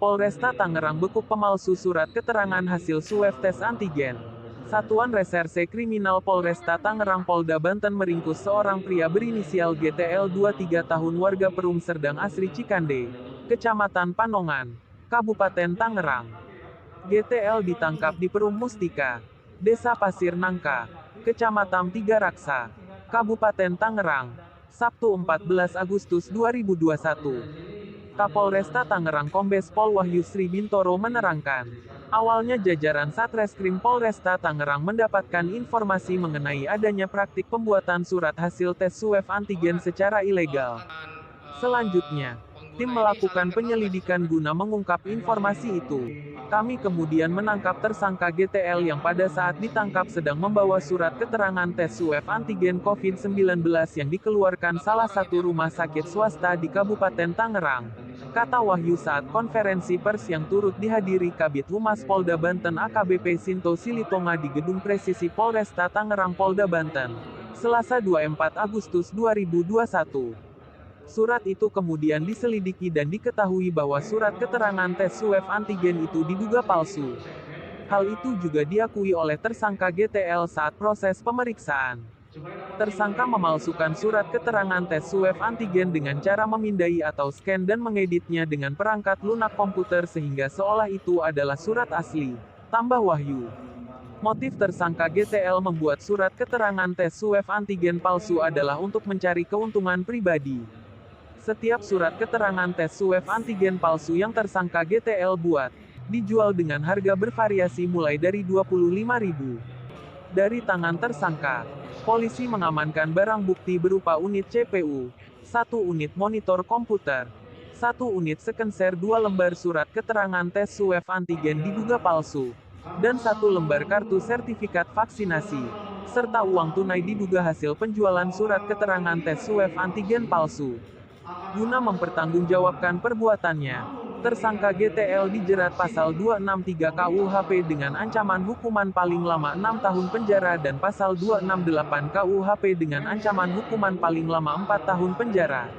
Polresta Tangerang bekuk pemalsu surat keterangan hasil swab tes antigen. Satuan Reserse Kriminal Polresta Tangerang Polda Banten meringkus seorang pria berinisial GTL 23 tahun warga Perum Serdang Asri Cikande, Kecamatan Panongan, Kabupaten Tangerang. GTL ditangkap di Perum Mustika, Desa Pasir Nangka, Kecamatan Tiga Raksa, Kabupaten Tangerang, Sabtu 14 Agustus 2021. Kapolresta Tangerang Kombes Pol Wahyu Sri Bintoro menerangkan, awalnya jajaran Satreskrim Polresta Tangerang mendapatkan informasi mengenai adanya praktik pembuatan surat hasil tes swab antigen secara ilegal. Selanjutnya, tim melakukan penyelidikan guna mengungkap informasi itu. Kami kemudian menangkap tersangka GTL yang pada saat ditangkap sedang membawa surat keterangan tes swab antigen COVID-19 yang dikeluarkan salah satu rumah sakit swasta di Kabupaten Tangerang, kata Wahyu saat konferensi pers yang turut dihadiri Kabid Humas Polda Banten AKBP Sinto Silitonga di Gedung Presisi Polresta Tangerang Polda Banten, Selasa 24 Agustus 2021. Surat itu kemudian diselidiki dan diketahui bahwa surat keterangan tes swab antigen itu diduga palsu. Hal itu juga diakui oleh tersangka GTL saat proses pemeriksaan. Tersangka memalsukan surat keterangan tes swab antigen dengan cara memindai atau scan dan mengeditnya dengan perangkat lunak komputer sehingga seolah itu adalah surat asli, tambah Wahyu. Motif tersangka GTL membuat surat keterangan tes swab antigen palsu adalah untuk mencari keuntungan pribadi. Setiap surat keterangan tes swab antigen palsu yang tersangka GTL buat, dijual dengan harga bervariasi mulai dari Rp25.000. Dari tangan tersangka, polisi mengamankan barang bukti berupa unit CPU, 1 unit monitor komputer, 1 unit sekenser 2 lembar surat keterangan tes swab antigen diduga palsu, dan 1 lembar kartu sertifikat vaksinasi, serta uang tunai diduga hasil penjualan surat keterangan tes swab antigen palsu. Guna mempertanggungjawabkan perbuatannya, tersangka GTL dijerat pasal 263 KUHP dengan ancaman hukuman paling lama 6 tahun penjara dan pasal 268 KUHP dengan ancaman hukuman paling lama 4 tahun penjara.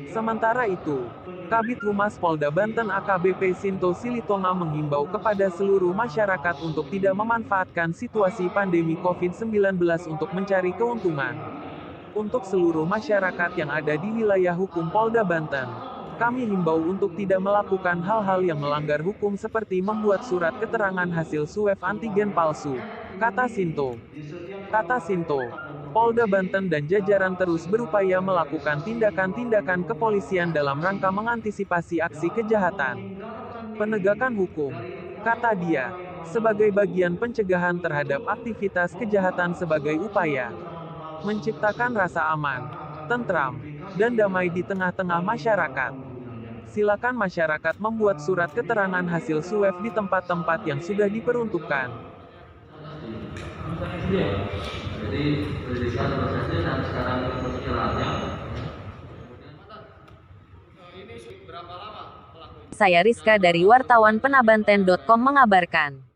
Sementara itu, Kabid Humas Polda Banten AKBP Sinto Silitonga menghimbau kepada seluruh masyarakat untuk tidak memanfaatkan situasi pandemi COVID-19 untuk mencari keuntungan. Untuk seluruh masyarakat yang ada di wilayah hukum Polda Banten, kami himbau untuk tidak melakukan hal-hal yang melanggar hukum seperti membuat surat keterangan hasil swab antigen palsu, kata Sinto. Polda Banten dan jajaran terus berupaya melakukan tindakan-tindakan kepolisian dalam rangka mengantisipasi aksi kejahatan. Penegakan hukum, kata dia, sebagai bagian pencegahan terhadap aktivitas kejahatan sebagai upaya menciptakan rasa aman, tentram, dan damai di tengah-tengah masyarakat. Silakan masyarakat membuat surat keterangan hasil swab di tempat-tempat yang sudah diperuntukkan. Jadi pendidikan prosesnya dan sekarang perjalanannya. Saya Rizka dari wartawan penabanten.com mengabarkan.